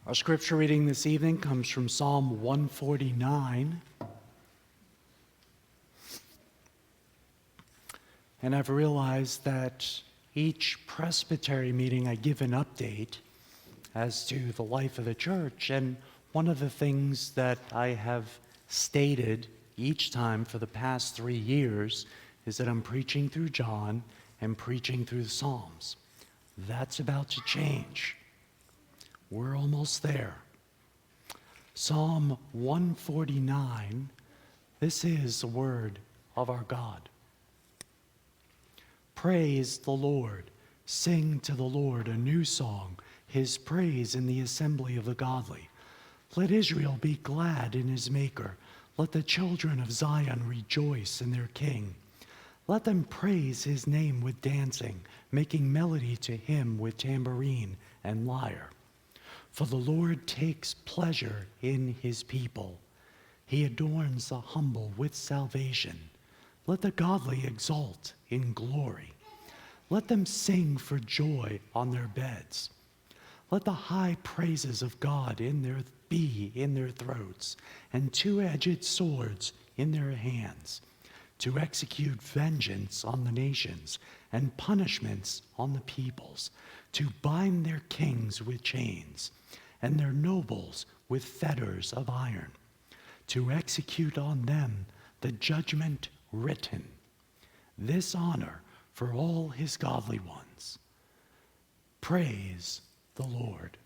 Our scripture reading this evening comes from Psalm 149. And I've realized that each presbytery meeting I give an update as to the life of the church. And one of the things that I have stated each time for the past 3 years is that I'm preaching through John and preaching through the Psalms. That's about to change. We're almost there. Psalm 149, this is the word of our God. Praise the Lord. Sing to the Lord a new song, his praise in the assembly of the godly. Let Israel be glad in his maker. Let the children of Zion rejoice in their king. Let them praise his name with dancing, making melody to him with tambourine and lyre. For the Lord takes pleasure in his people. He adorns the humble with salvation. Let the godly exult in glory. Let them sing for joy on their beds. Let the high praises of God be in their throats, and two-edged swords in their hands, to execute vengeance on the nations and punishments on the peoples, to bind their kings with chains and their nobles with fetters of iron, to execute on them the judgment written. This honor for all his godly ones. Praise the Lord.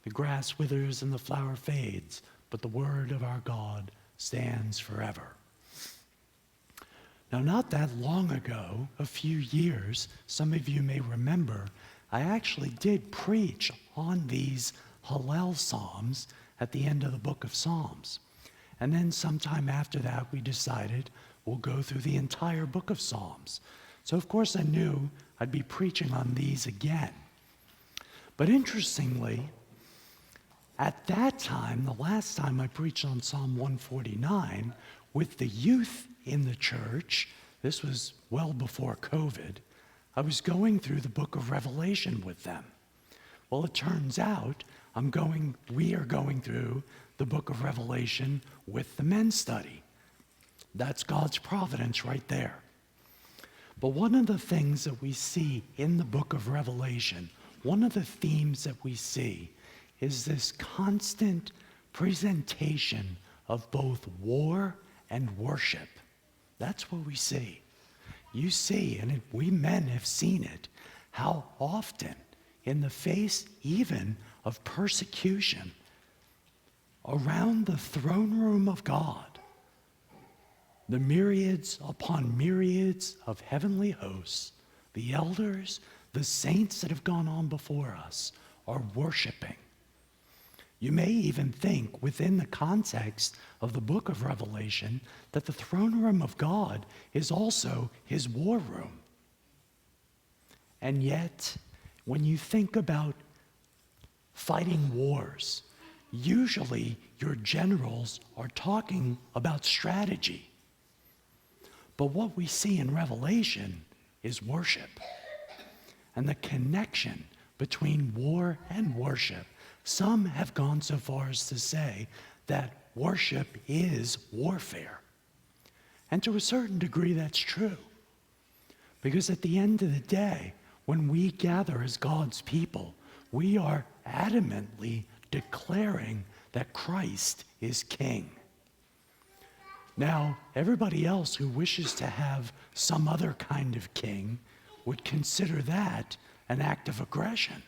The grass withers and the flower fades, but the word of our God stands forever. Now, not that long ago, a few years, some of you may remember, I actually did preach on these Hallel Psalms at the end of the book of Psalms. And then sometime after that, we decided we'll go through the entire book of Psalms. So of course I knew I'd be preaching on these again. But interestingly, at that time, the last time I preached on Psalm 149, with the youth in the church, this was well before COVID, I was going through the book of Revelation with them. Well, it turns out we are going through the book of Revelation with the men's study. That's God's providence right there. But one of the things that we see in the book of Revelation, one of the themes that we see is this constant presentation of both war and worship. That's what we see. You see, and we men have seen it, how often in the face even of persecution around the throne room of God, the myriads upon myriads of heavenly hosts, the elders, the saints that have gone on before us, are worshiping. You may even think within the context of the book of Revelation that the throne room of God is also his war room. And yet, when you think about fighting wars, usually your generals are talking about strategy. But what we see in Revelation is worship. And the connection between war and worship. Some have gone so far as to say that worship is warfare. And to a certain degree, that's true. Because at the end of the day, when we gather as God's people, we are adamantly declaring that Christ is King. Now, everybody else who wishes to have some other kind of king would consider that an act of aggression.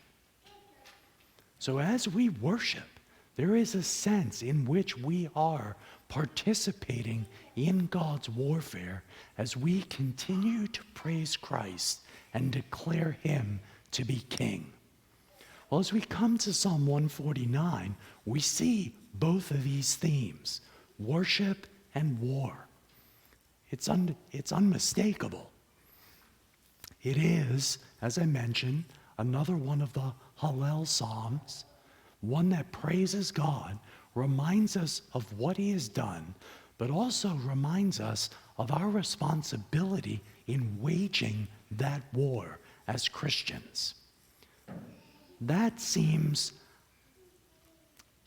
So as we worship, there is a sense in which we are participating in God's warfare as we continue to praise Christ and declare him to be King. Well, as we come to Psalm 149, we see both of these themes, worship and war. It's unmistakable. It is, as I mentioned, another one of the Hallel Psalms, one that praises God, reminds us of what he has done, but also reminds us of our responsibility in waging that war as Christians. That seems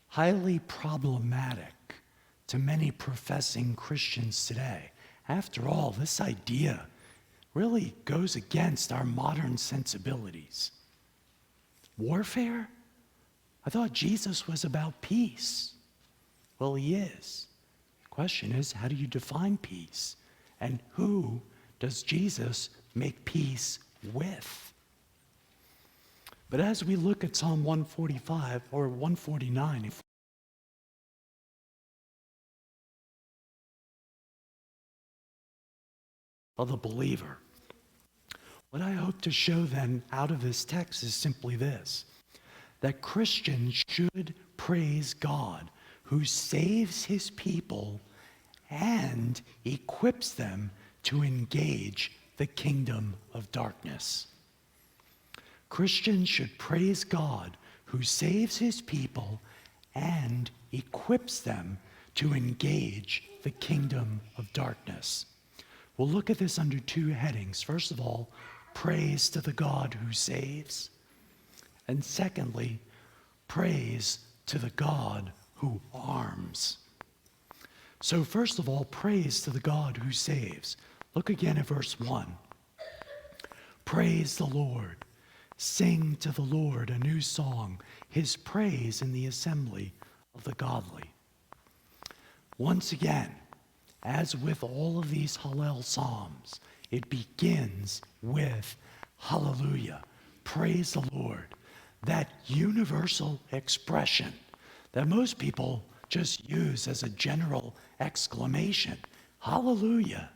highly problematic to many professing Christians today. After all, this idea really goes against our modern sensibilities. Warfare? I thought Jesus was about peace. Well, he is. The question is, how do you define peace? And who does Jesus make peace with? But as we look at Psalm 145 or 149, of the believer, what I hope to show then out of this text is simply this: that Christians should praise God who saves his people and equips them to engage the kingdom of darkness. Christians should praise God who saves his people and equips them to engage the kingdom of darkness. We'll look at this under two headings. First of all, praise to the God who saves. And secondly, praise to the God who arms. So first of all, praise to the God who saves. Look again at verse 1. Praise the Lord. Sing to the Lord a new song, his praise in the assembly of the godly. Once again, as with all of these Hallel Psalms, it begins with hallelujah, praise the Lord. That universal expression that most people just use as a general exclamation, hallelujah.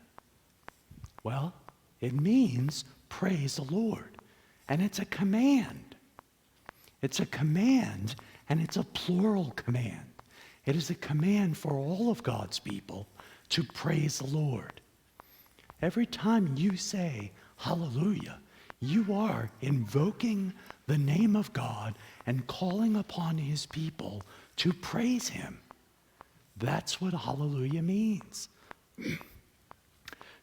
Well, it means praise the Lord, and it's a command. It's a command, and it's a plural command. It is a command for all of God's people to praise the Lord. Every time you say hallelujah, you are invoking the name of God and calling upon his people to praise him. That's what hallelujah means.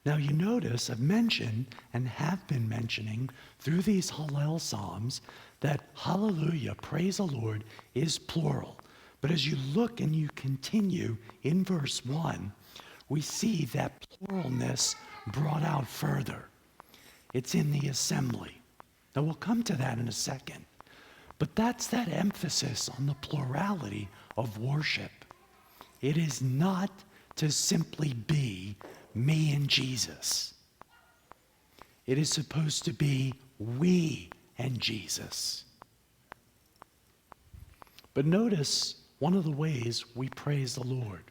Now you notice I've mentioned and have been mentioning through these Hallel Psalms that hallelujah, praise the Lord, is plural. But as you look and you continue in verse 1, we see that pluralness brought out further. It's in the assembly. Now we'll come to that in a second. But that's that emphasis on the plurality of worship. It is not to simply be me and Jesus. It is supposed to be we and Jesus. But notice one of the ways we praise the Lord.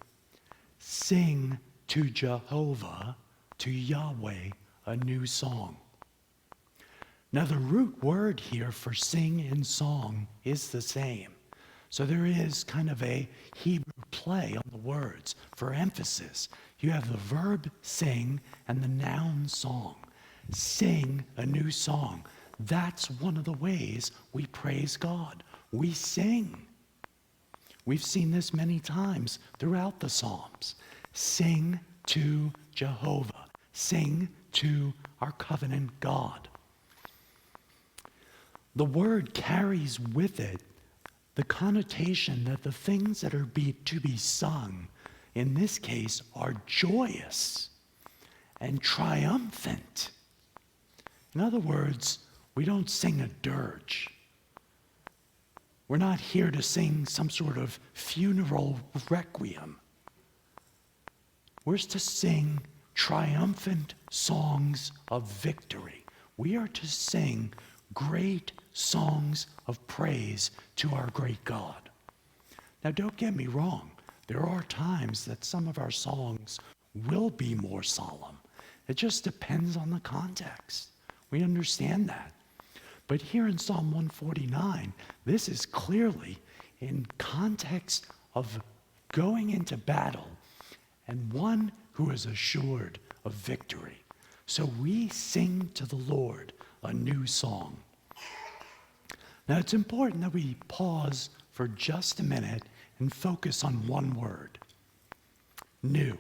Sing to Jehovah, to Yahweh, a new song. Now the root word here for sing and song is the same. So there is kind of a Hebrew play on the words for emphasis. You have the verb sing and the noun song. Sing a new song. That's one of the ways we praise God. We sing. We've seen this many times throughout the Psalms. Sing to Jehovah. Sing to our covenant God. The word carries with it the connotation that the things that are to be sung, in this case, are joyous and triumphant. In other words, we don't sing a dirge. We're not here to sing some sort of funeral requiem. We're to sing triumphant songs of victory. We are to sing great songs of praise to our great God. Now, don't get me wrong. There are times that some of our songs will be more solemn. It just depends on the context. We understand that. But here in Psalm 149, this is clearly in context of going into battle and one who is assured of victory. So we sing to the Lord a new song. Now it's important that we pause for just a minute and focus on one word: new.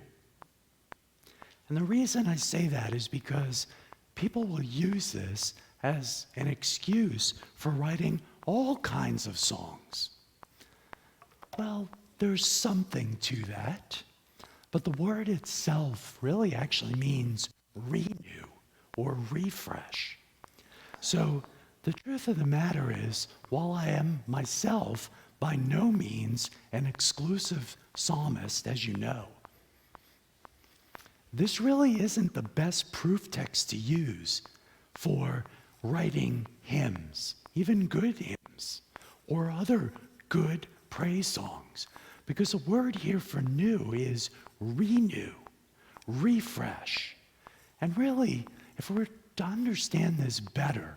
And the reason I say that is because people will use this as an excuse for writing all kinds of songs. Well, there's something to that. But the word itself really actually means renew or refresh. So the truth of the matter is, while I am myself by no means an exclusive psalmist, as you know, this really isn't the best proof text to use for writing hymns, even good hymns, or other good praise songs. Because the word here for new is renew, refresh. And really, if we're to understand this better,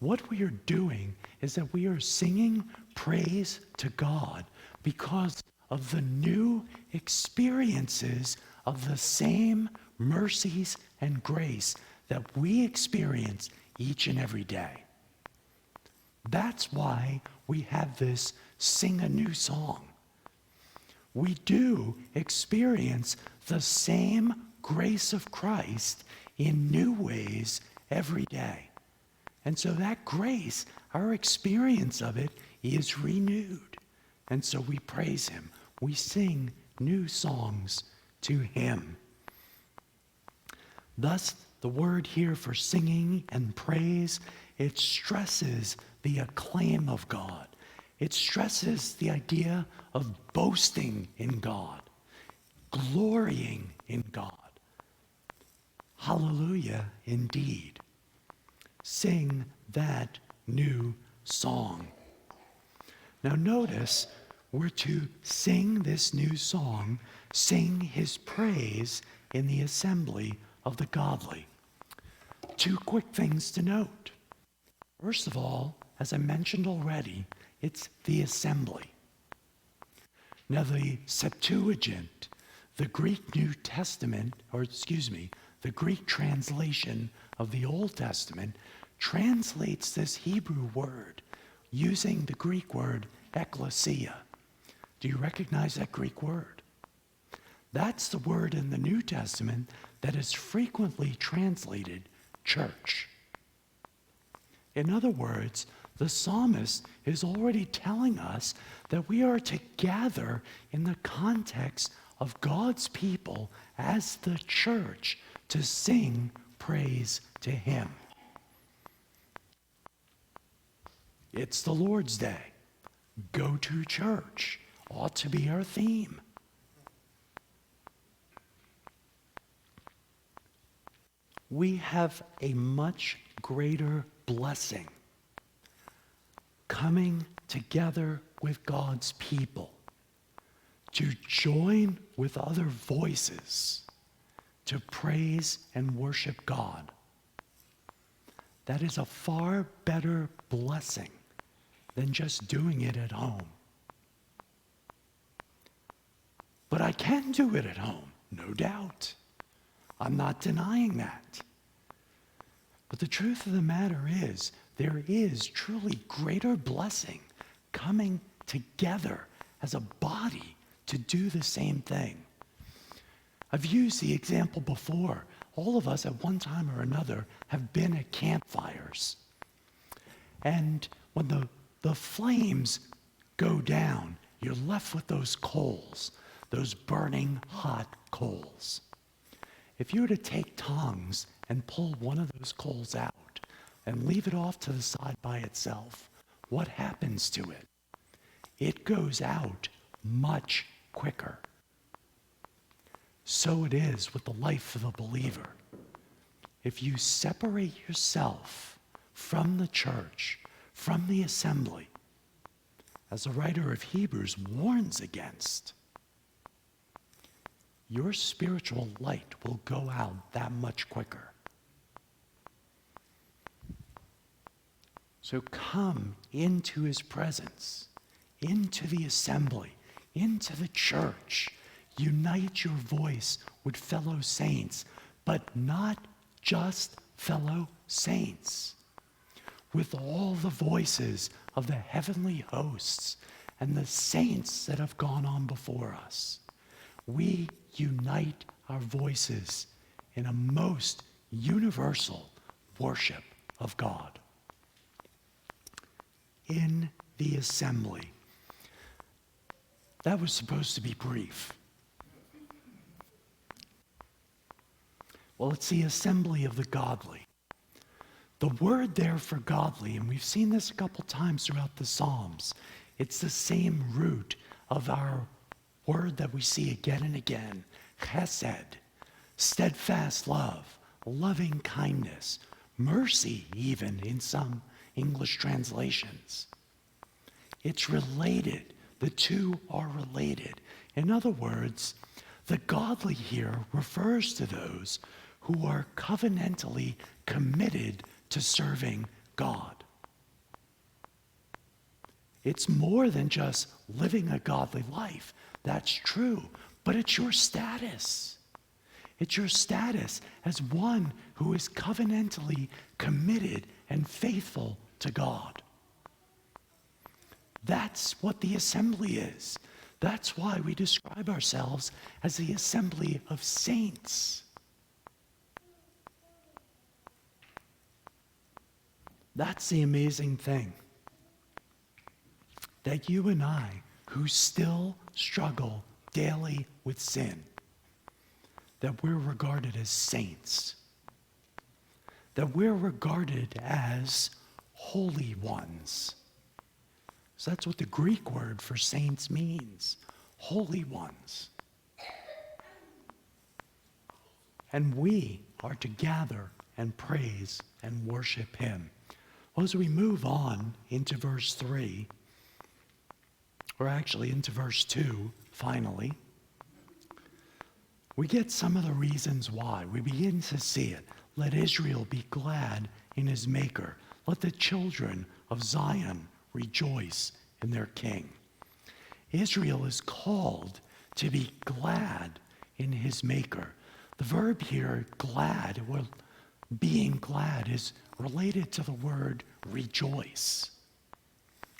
what we are doing is that we are singing praise to God because of the new experiences of the same mercies and grace that we experience each and every day. That's why we have this sing a new song. We do experience the same grace of Christ in new ways every day. And so that grace, our experience of it, is renewed. And so we praise him. We sing new songs to him. Thus, the word here for singing and praise, it stresses the acclaim of God. It stresses the idea of boasting in God, glorying in God. Hallelujah, indeed. Sing that new song. Now notice, we're to sing this new song, sing his praise in the assembly of the godly. Two quick things to note. First of all, as I mentioned already, it's the assembly. Now the Septuagint, the Greek New Testament, the Greek translation of the Old Testament, translates this Hebrew word using the Greek word ekklesia. Do you recognize that Greek word? That's the word in the New Testament that is frequently translated church. In other words, the psalmist is already telling us that we are to gather in the context of God's people as the church to sing praise to him. It's the Lord's Day. Go to church ought to be our theme. We have a much greater blessing coming together with God's people to join with other voices to praise and worship God. That is a far better blessing than just doing it at home. But I can do it at home, no doubt. I'm not denying that. But the truth of the matter is, there is truly greater blessing coming together as a body to do the same thing. I've used the example before. All of us at one time or another have been at campfires. And when the flames go down, you're left with those coals, those burning hot coals. If you were to take tongs and pull one of those coals out and leave it off to the side by itself, what happens to it? It goes out much quicker. So it is with the life of the believer. If you separate yourself from the church, from the assembly, as the writer of Hebrews warns against, your spiritual light will go out that much quicker. So come into his presence, into the assembly, into the church. Unite your voice with fellow saints, but not just fellow saints, with all the voices of the heavenly hosts and the saints that have gone on before us. We unite our voices in a most universal worship of God. In the assembly. That was supposed to be brief. Well, it's the assembly of the godly. The word there for godly, and we've seen this a couple times throughout the Psalms, it's the same root of our word that we see again and again, chesed, steadfast love, loving kindness, mercy even in some English translations. It's related. The two are related. In other words, the godly here refers to those who are covenantally committed to serving God. It's more than just living a godly life. That's true, but it's your status. It's your status as one who is covenantally committed and faithful to God. That's what the assembly is. That's why we describe ourselves as the assembly of saints. That's the amazing thing. That you and I, who still struggle daily with sin, that we're regarded as saints. That we're regarded as holy ones. So that's what the Greek word for saints means, holy ones. And we are to gather and praise and worship him. Well, as we move on into verse 3, or actually into verse 2, finally, we get some of the reasons why. We begin to see it. Let Israel be glad in his maker. Let the children of Zion rejoice in their king. Israel is called to be glad in his maker. The verb here, glad, well, being glad, is related to the word rejoice.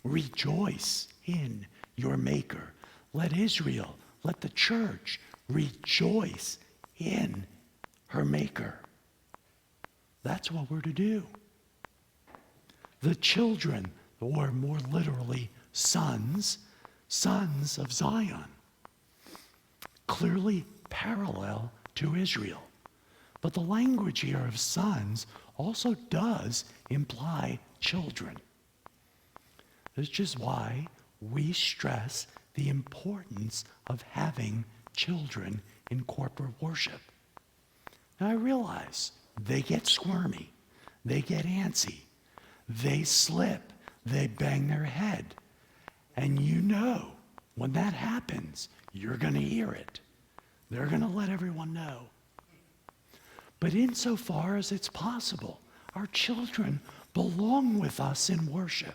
Rejoice in your maker. Let Israel, let the church rejoice in her maker. That's what we're to do. The children, or more literally, sons of Zion, clearly parallel to Israel. But the language here of sons also does imply children. Which is why we stress the importance of having children in corporate worship. Now I realize they get squirmy, they get antsy, they slip, they bang their head. And you know, when that happens, you're going to hear it. They're going to let everyone know. But insofar as it's possible, our children belong with us in worship.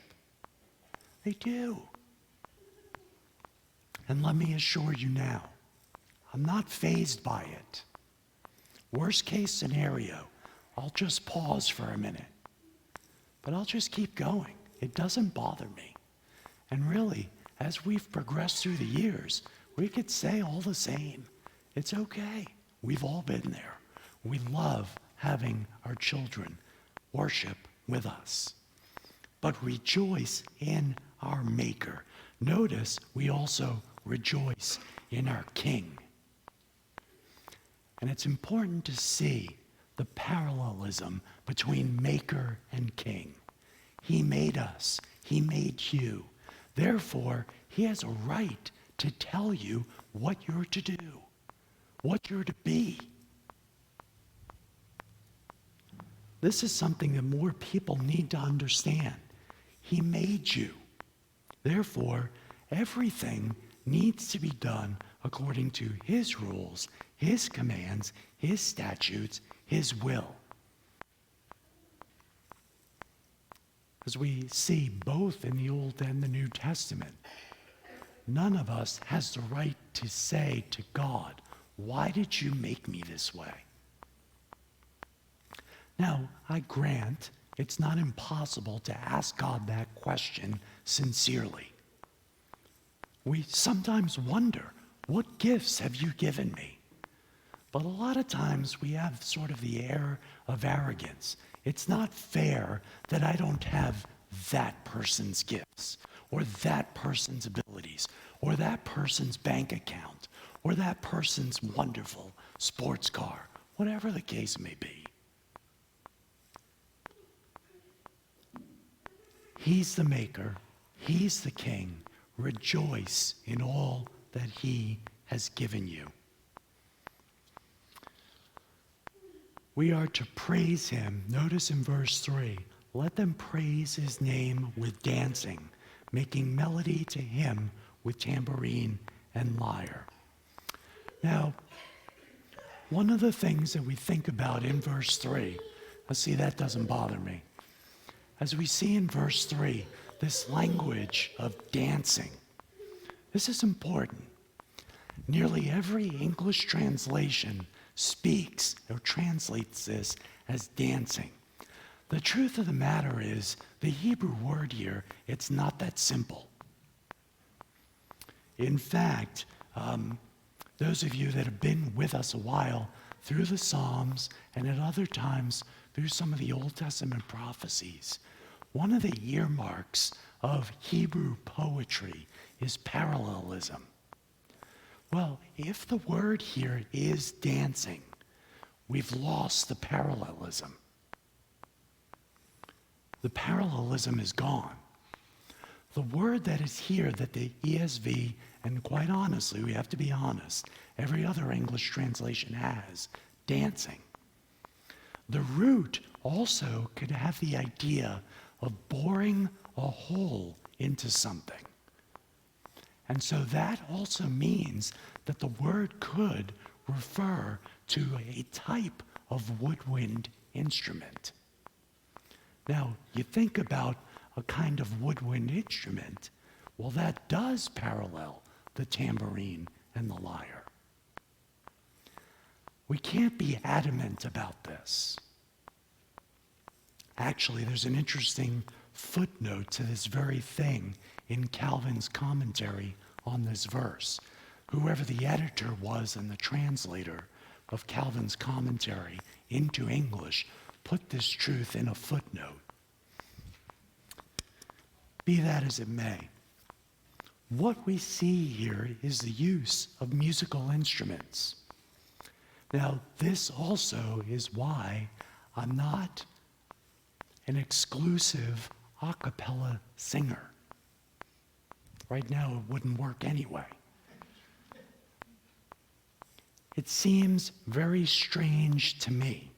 They do. And let me assure you now, I'm not fazed by it. Worst case scenario, I'll just pause for a minute. But I'll just keep going. It doesn't bother me. And really, as we've progressed through the years, we could say all the same. It's okay. We've all been there. We love having our children worship with us. But rejoice in our Maker. Notice we also rejoice in our King. And it's important to see the parallelism between Maker and King. He made us. He made you. Therefore, he has a right to tell you what you're to do, what you're to be. This is something that more people need to understand. He made you. Therefore, everything needs to be done according to his rules, his commands, his statutes, his will. As we see both in the Old and the New Testament, none of us has the right to say to God, "Why did you make me this way?" Now, I grant it's not impossible to ask God that question sincerely. We sometimes wonder, what gifts have you given me? But a lot of times we have sort of the air of arrogance. It's not fair that I don't have that person's gifts or that person's abilities or that person's bank account, or that person's wonderful sports car, whatever the case may be. He's the maker. He's the king. Rejoice in all that he has given you. We are to praise him. Notice in verse 3, let them praise his name with dancing, making melody to him with tambourine and lyre. Now, one of the things that we think about in verse 3, let's see, that doesn't bother me. As we see in verse 3, this language of dancing, this is important. Nearly every English translation speaks or translates this as dancing. The truth of the matter is, the Hebrew word here, it's not that simple. In fact, those of you that have been with us a while through the Psalms and at other times through some of the Old Testament prophecies, one of the earmarks of Hebrew poetry is parallelism. Well, if the word here is dancing, we've lost the parallelism. The parallelism is gone. The word that is here that the ESV, and quite honestly, we have to be honest, every other English translation has, dancing. The root also could have the idea of boring a hole into something. And so that also means that the word could refer to a type of woodwind instrument. Now, you think about a kind of woodwind instrument, well, that does parallel the tambourine and the lyre. We can't be adamant about this. Actually, there's an interesting footnote to this very thing in Calvin's commentary on this verse. Whoever the editor was and the translator of Calvin's commentary into English put this truth in a footnote. Be that as it may, what we see here is the use of musical instruments. Now, this also is why I'm not an exclusive a cappella singer. Right now, it wouldn't work anyway. It seems very strange to me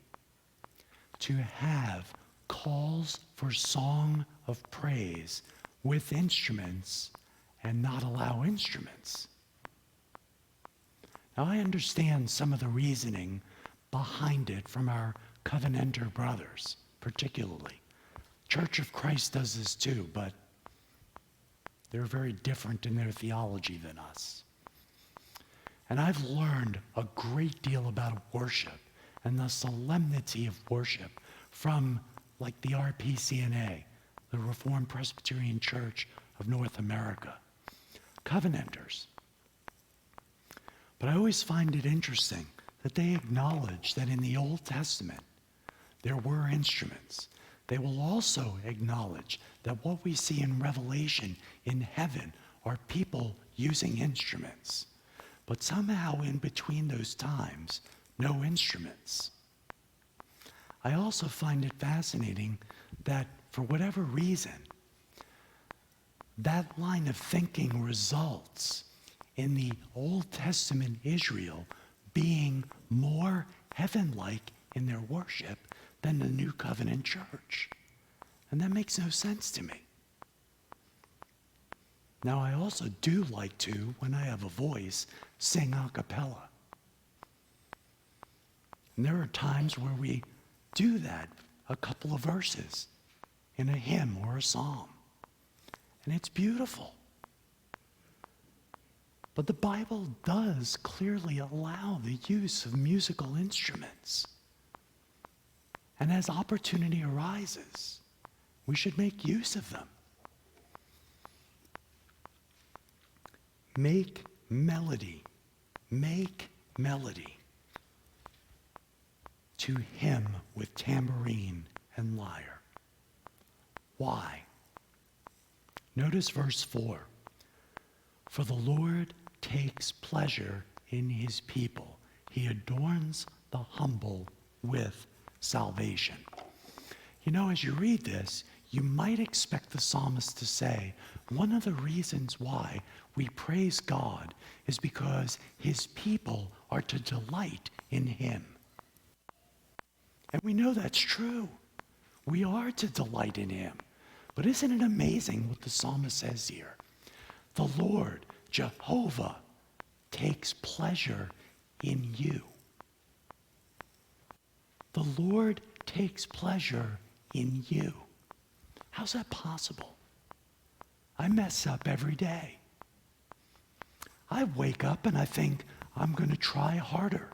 to have calls for song of praise with instruments and not allow instruments. Now, I understand some of the reasoning behind it from our Covenanter brothers, particularly. Church of Christ does this too, but they're very different in their theology than us. And I've learned a great deal about worship and the solemnity of worship from like the RPCNA, the Reformed Presbyterian Church of North America, Covenanters. But I always find it interesting that they acknowledge that in the Old Testament there were instruments. They will also acknowledge that what we see in Revelation in heaven are people using instruments. But somehow in between those times, no instruments. I also find it fascinating that for whatever reason, that line of thinking results in the Old Testament Israel being more heaven-like in their worship than the New Covenant Church. And that makes no sense to me. Now, I also do like to, when I have a voice, sing a cappella. And there are times where we do that, a couple of verses in a hymn or a psalm. And it's beautiful. But the Bible does clearly allow the use of musical instruments. And as opportunity arises, we should make use of them. Make melody to him with tambourine and lyre. Why? Notice verse 4. For the Lord takes pleasure in his people. He adorns the humble with salvation. You know, as you read this, you might expect the psalmist to say, one of the reasons why we praise God is because his people are to delight in him. And we know that's true. We are to delight in him. But isn't it amazing what the psalmist says here? The Lord, Jehovah, takes pleasure in you. The Lord takes pleasure in you. How's that possible? I mess up every day. I wake up and I think, I'm going to try harder.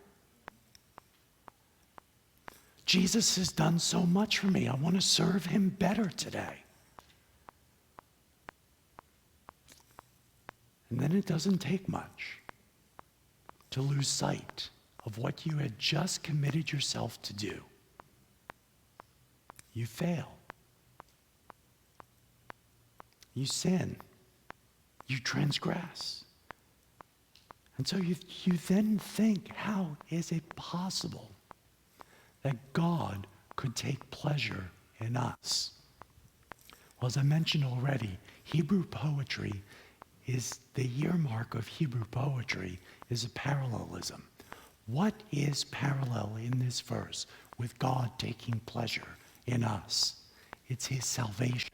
Jesus has done so much for me. I want to serve him better today. And then it doesn't take much to lose sight of what you had just committed yourself to do. You fail. You sin. You transgress. And so you then think, how is it possible that God could take pleasure in us? Well, as I mentioned already, Hebrew poetry is the earmark of Hebrew poetry is a parallelism. What is parallel in this verse with God taking pleasure in us? It's his salvation.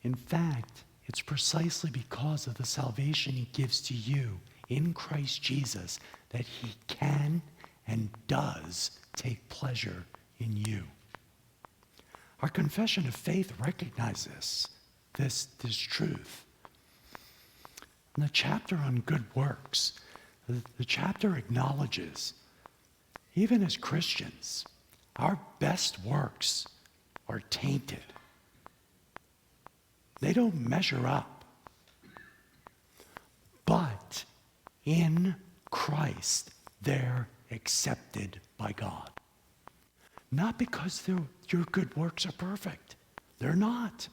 In fact, it's precisely because of the salvation he gives to you in Christ Jesus that he can and does take pleasure in you. Our confession of faith recognizes this truth. In the chapter on good works, the chapter acknowledges, even as Christians, our best works are tainted. They don't measure up. But in Christ, they're accepted by God. Not because your good works are perfect. They're not.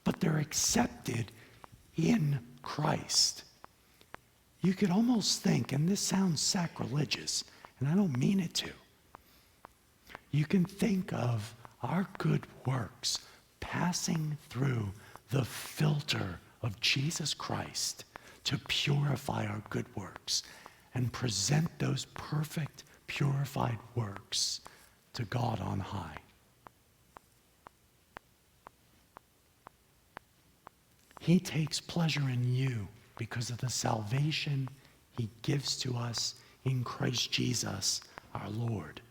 But they're accepted in Christ. You could almost think, and this sounds sacrilegious, and I don't mean it to. You can think of our good works passing through the filter of Jesus Christ to purify our good works and present those perfect, purified works to God on high. He takes pleasure in you because of the salvation he gives to us in Christ Jesus, our Lord.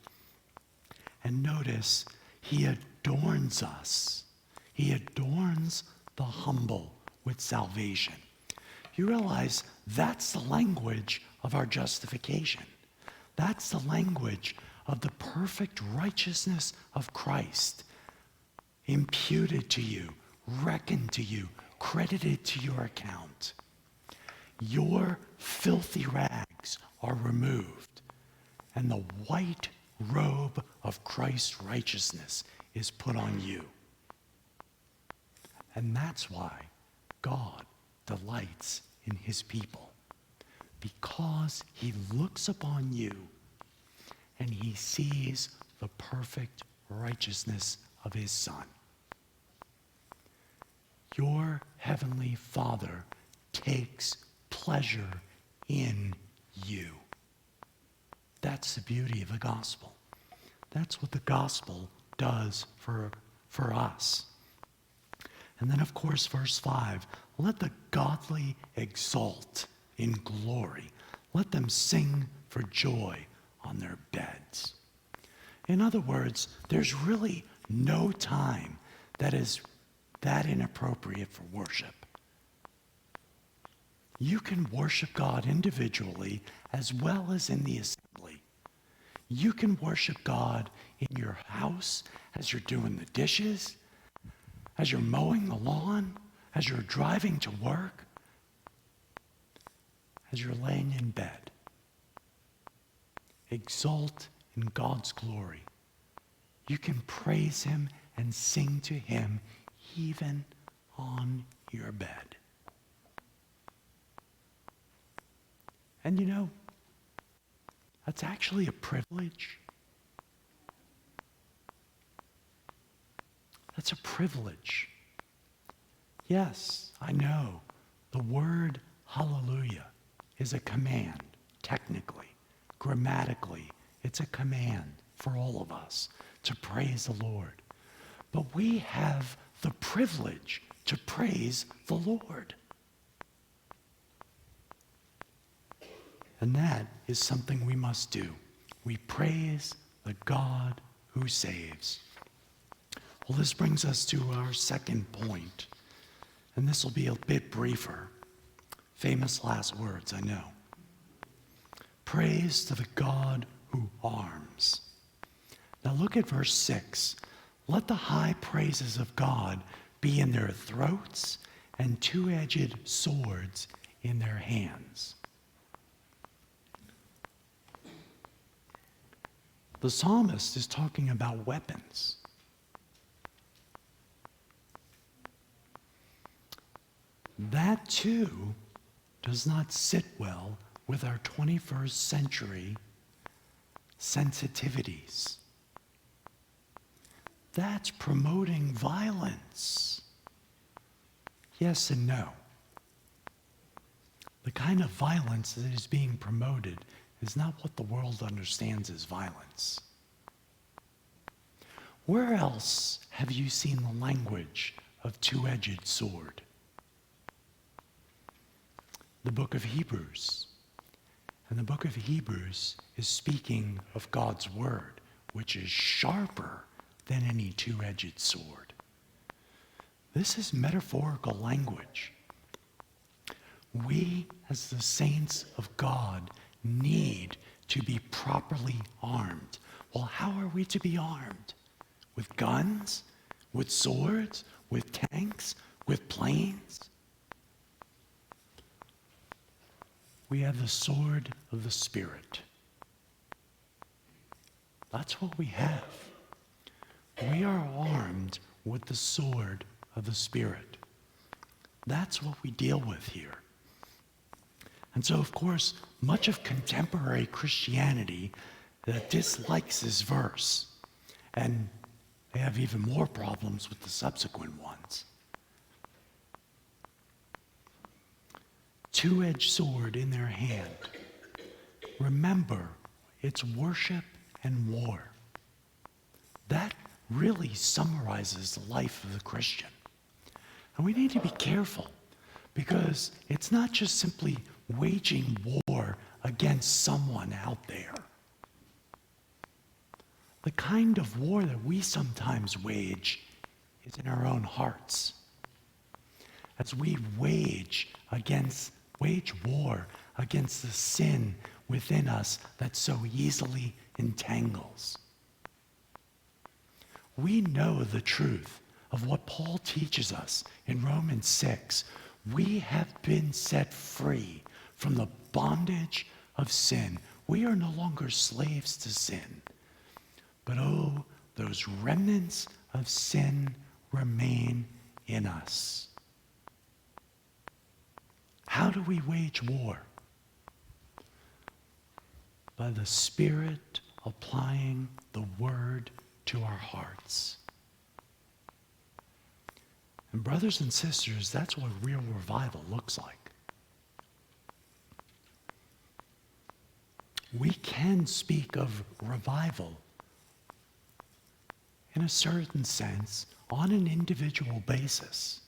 And notice, he adorns us. He adorns the humble with salvation. You realize that's the language of our justification. That's the language of the perfect righteousness of Christ imputed to you, reckoned to you, credited to your account. Your filthy rags are removed, and the white robe of Christ's righteousness is put on you. And that's why God delights in his people, because he looks upon you and he sees the perfect righteousness of his Son. Your heavenly Father takes pleasure in you. That's the beauty of the gospel. That's what the gospel does for us. And then, of course, verse 5, let the godly exult in glory. Let them sing for joy on their beds. In other words, there's really no time that is that inappropriate for worship. You can worship God individually as well as in the assembly. You can worship God in your house as you're doing the dishes, as you're mowing the lawn, as you're driving to work, as you're laying in bed. Exult in God's glory. You can praise him and sing to him even on your bed. And you know, that's actually a privilege. That's a privilege. Yes, I know. The word hallelujah is a command, technically, grammatically. It's a command for all of us to praise the Lord. But we have the privilege to praise the Lord. And that is something we must do. We praise the God who saves. Well, this brings us to our second point. And this will be a bit briefer. Famous last words, I know. Praise to the God who arms. Now look at verse 6. Let the high praises of God be in their throats and two-edged swords in their hands. The psalmist is talking about weapons. That too does not sit well with our 21st century sensitivities. That's promoting violence. Yes and no. The kind of violence that is being promoted is not what the world understands as violence. Where else have you seen the language of two-edged sword? The book of Hebrews. And the book of Hebrews is speaking of God's word, which is sharper than any two-edged sword. This is metaphorical language. We, as the saints of God, need to be properly armed. Well, how are we to be armed? With guns? With swords? With tanks? With planes? We have the sword of the Spirit. That's what we have. We are armed with the sword of the Spirit. That's what we deal with here. And so, of course, much of contemporary Christianity dislikes this verse. And they have even more problems with the subsequent ones. Two-edged sword in their hand. Remember, it's worship and war. That really summarizes the life of the Christian. And we need to be careful because it's not just simply waging war against someone out there. The kind of war that we sometimes wage is in our own hearts. As we wage war against the sin within us that so easily entangles. We know the truth of what Paul teaches us in Romans 6. We have been set free from the bondage of sin. We are no longer slaves to sin. But oh, those remnants of sin remain in us. How do we wage war? By the Spirit applying the Word to our hearts. And brothers and sisters, that's what real revival looks like. We can speak of revival in a certain sense on an individual basis.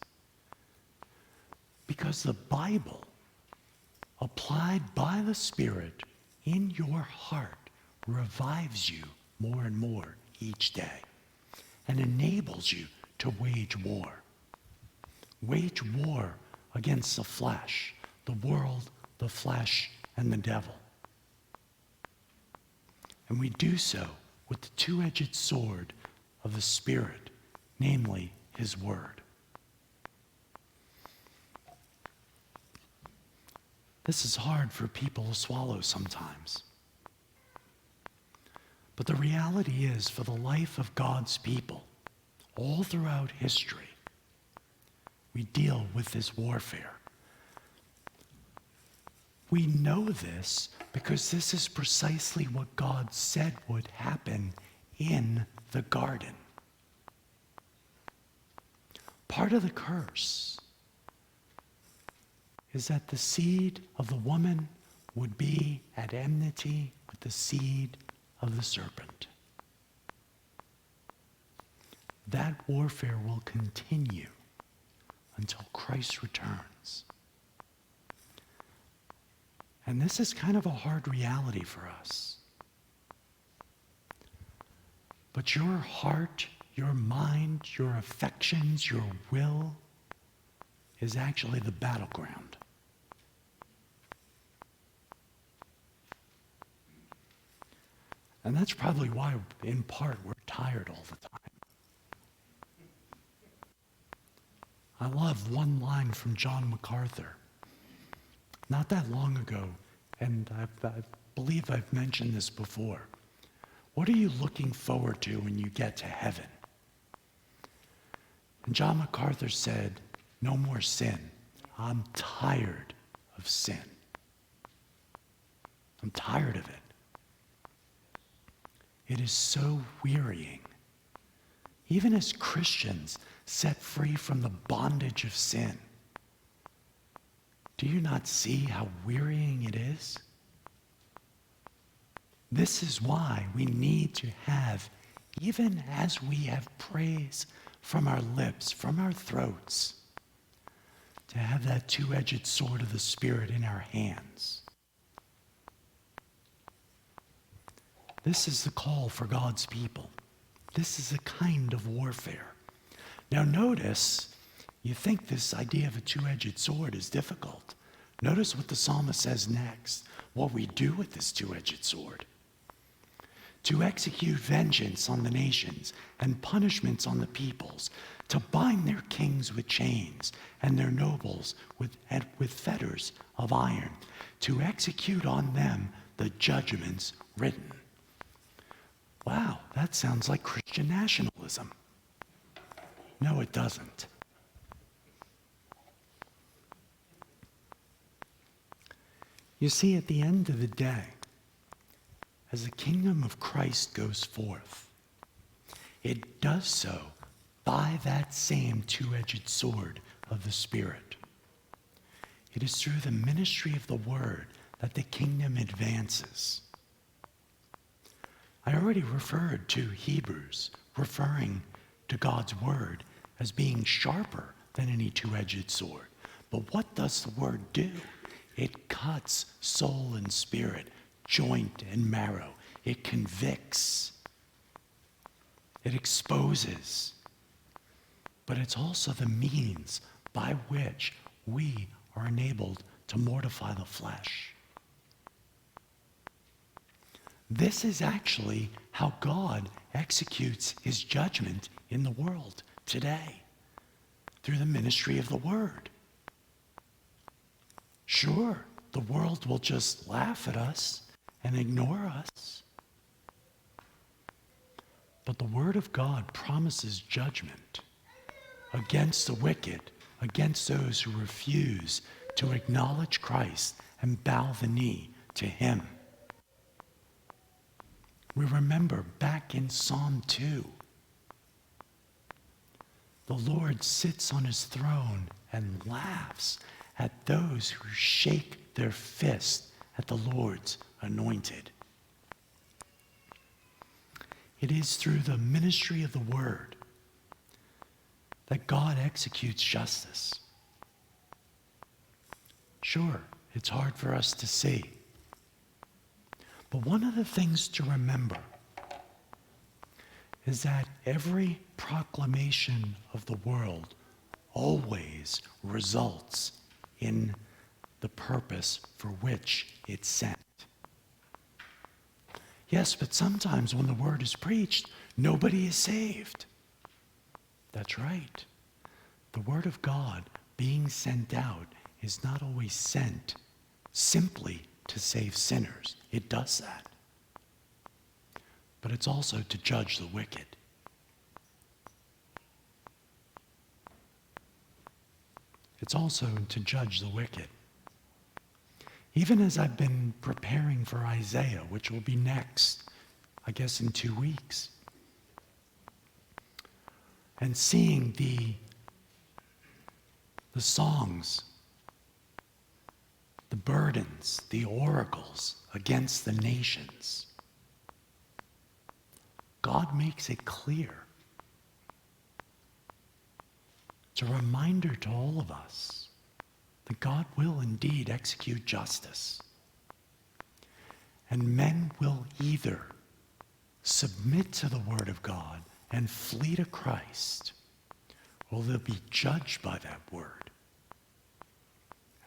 Because the Bible, applied by the Spirit in your heart, revives you more and more each day and enables you to wage war. Wage war against the flesh, the world, the flesh, and the devil. And we do so with the two-edged sword of the Spirit, namely His Word. This is hard for people to swallow sometimes. But the reality is, for the life of God's people, all throughout history, we deal with this warfare. We know this because this is precisely what God said would happen in the garden. Part of the curse is that the seed of the woman would be at enmity with the seed of the serpent. That warfare will continue until Christ returns. And this is kind of a hard reality for us. But your heart, your mind, your affections, your will is actually the battleground. And that's probably why, in part, we're tired all the time. I love one line from John MacArthur. Not that long ago, and I believe I've mentioned this before. What are you looking forward to when you get to heaven? And John MacArthur said, no more sin. I'm tired of sin. I'm tired of it. It is so wearying. Even as Christians set free from the bondage of sin, do you not see how wearying it is? This is why we need to have, even as we have praise from our lips, from our throats, to have that two-edged sword of the Spirit in our hands. This is the call for God's people. This is a kind of warfare. Now notice, you think this idea of a two-edged sword is difficult. Notice what the psalmist says next, what we do with this two-edged sword. To execute vengeance on the nations and punishments on the peoples, to bind their kings with chains and their nobles with fetters of iron, to execute on them the judgments written. Wow, that sounds like Christian nationalism. No, it doesn't. You see, at the end of the day, as the kingdom of Christ goes forth, it does so by that same two-edged sword of the Spirit. It is through the ministry of the word that the kingdom advances. I already referred to Hebrews, referring to God's word as being sharper than any two-edged sword. But what does the word do? It cuts soul and spirit, joint and marrow. It convicts. It exposes. But it's also the means by which we are enabled to mortify the flesh. This is actually how God executes his judgment in the world today, through the ministry of the word. Sure, the world will just laugh at us and ignore us. But the word of God promises judgment against the wicked, against those who refuse to acknowledge Christ and bow the knee to him. We remember back in Psalm 2, the Lord sits on his throne and laughs at those who shake their fist at the Lord's anointed. It is through the ministry of the word that God executes justice. Sure, it's hard for us to see. But one of the things to remember is that every proclamation of the world always results in the purpose for which it's sent. Yes, but sometimes when the word is preached, nobody is saved. That's right. The word of God being sent out is not always sent simply to save sinners. It does that. But it's also to judge the wicked. it's also to judge the wicked. Even as I've been preparing for Isaiah, which will be next, I guess in 2 weeks, and seeing the songs, the burdens, the oracles against the nations, God makes it clear. It's a reminder to all of us that God will indeed execute justice. And men will either submit to the word of God and flee to Christ, or they'll be judged by that word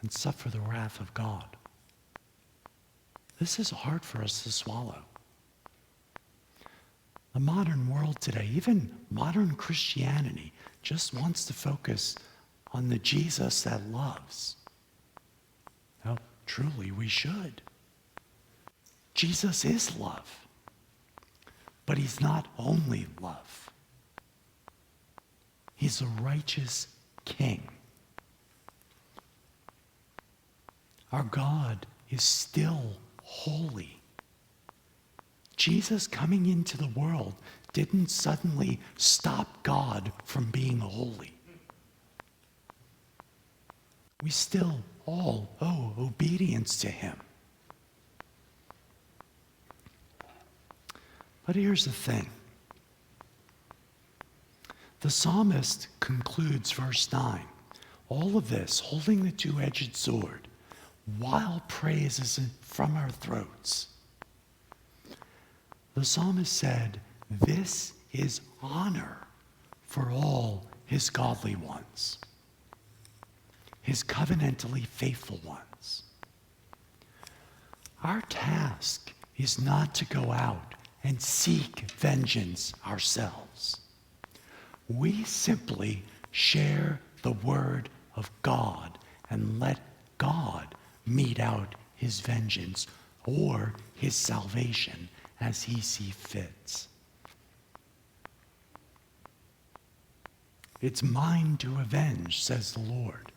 and suffer the wrath of God. This is hard for us to swallow. The modern world today, even modern Christianity, just wants to focus on the Jesus that loves. Now, truly, we should. Jesus is love, but he's not only love. He's a righteous king. Our God is still holy. Jesus coming into the world didn't suddenly stop God from being holy. We still all owe obedience to him. But here's the thing. The psalmist concludes verse 9. All of this, holding the two-edged sword, while praise is from our throats. The psalmist said, this is honor for all his godly ones, his covenantally faithful ones. Our task is not to go out and seek vengeance ourselves. We simply share the word of God and let God mete out his vengeance or his salvation as he sees fit. It's mine to avenge, says the Lord.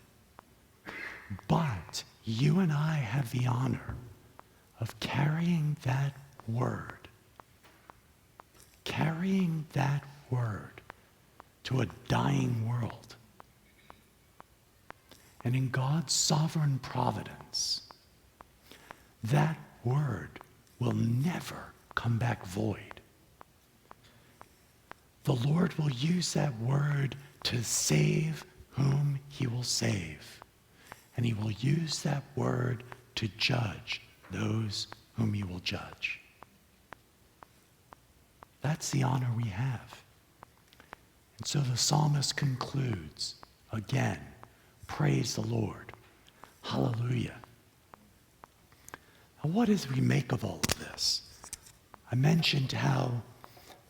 But you and I have the honor of carrying that word to a dying world. And in God's sovereign providence, that word will never come back void. The Lord will use that word to save whom he will save. And he will use that word to judge those whom he will judge. That's the honor we have. And so the psalmist concludes, again, praise the Lord. Hallelujah. Now, what is we make of all of this? I mentioned how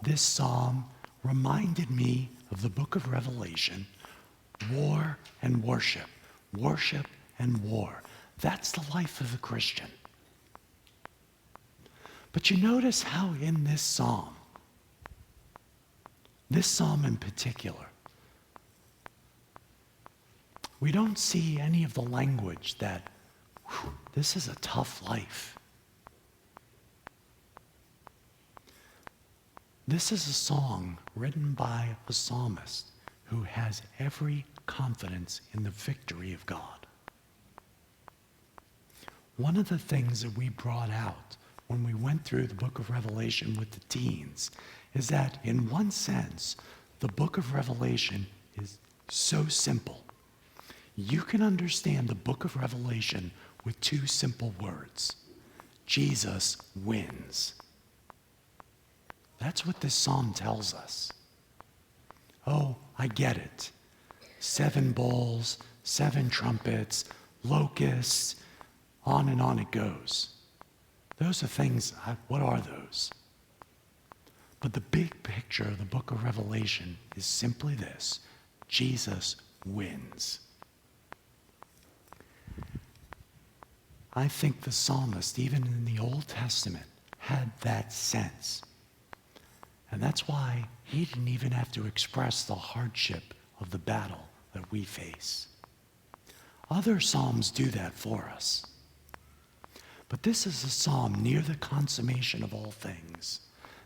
this psalm reminded me of the book of Revelation, war and worship and war. That's the life of the Christian. But you notice how in this psalm in particular, we don't see any of the language that, this is a tough life. This is a song written by a psalmist who has every confidence in the victory of God. One of the things that we brought out when we went through the book of Revelation with the teens is that in one sense, the book of Revelation is so simple. You can understand the book of Revelation with two simple words. Jesus wins. That's what this psalm tells us. Oh, I get it. 7 bowls, 7 trumpets, locusts, on and on it goes. Those are things, what are those? But the big picture of the book of Revelation is simply this: Jesus wins. I think the psalmist, even in the Old Testament, had that sense. And that's why he didn't even have to express the hardship of the battle that we face. Other psalms do that for us. But this is a psalm near the consummation of all things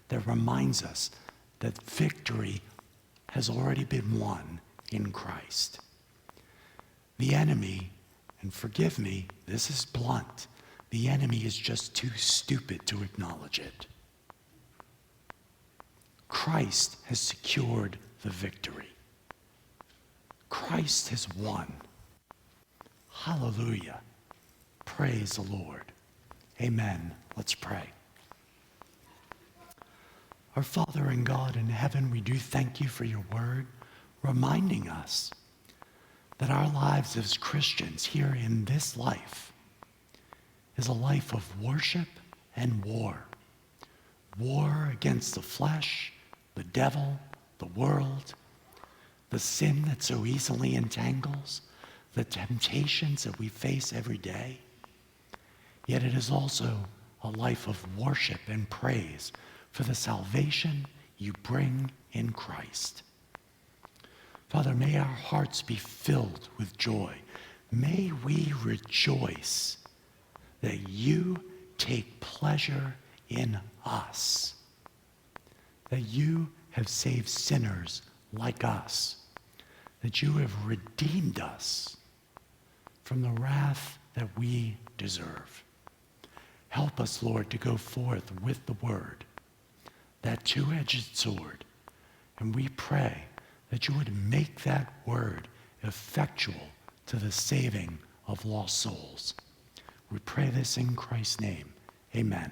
that reminds us that victory has already been won in Christ. The enemy, and forgive me, this is blunt, the enemy is just too stupid to acknowledge it. Christ has secured the victory. Christ has won. Hallelujah. Praise the Lord. Amen. Let's pray. Our Father and God in heaven, we do thank you for your word, reminding us that our lives as Christians here in this life is a life of worship and war. War against the flesh, the devil, the world, the sin that so easily entangles, the temptations that we face every day. Yet it is also a life of worship and praise for the salvation you bring in Christ. Father, may our hearts be filled with joy. May we rejoice that you take pleasure in us, that you have saved sinners like us, that you have redeemed us from the wrath that we deserve. Help us, Lord, to go forth with the word, that two-edged sword, and we pray that you would make that word effectual to the saving of lost souls. We pray this in Christ's name. Amen.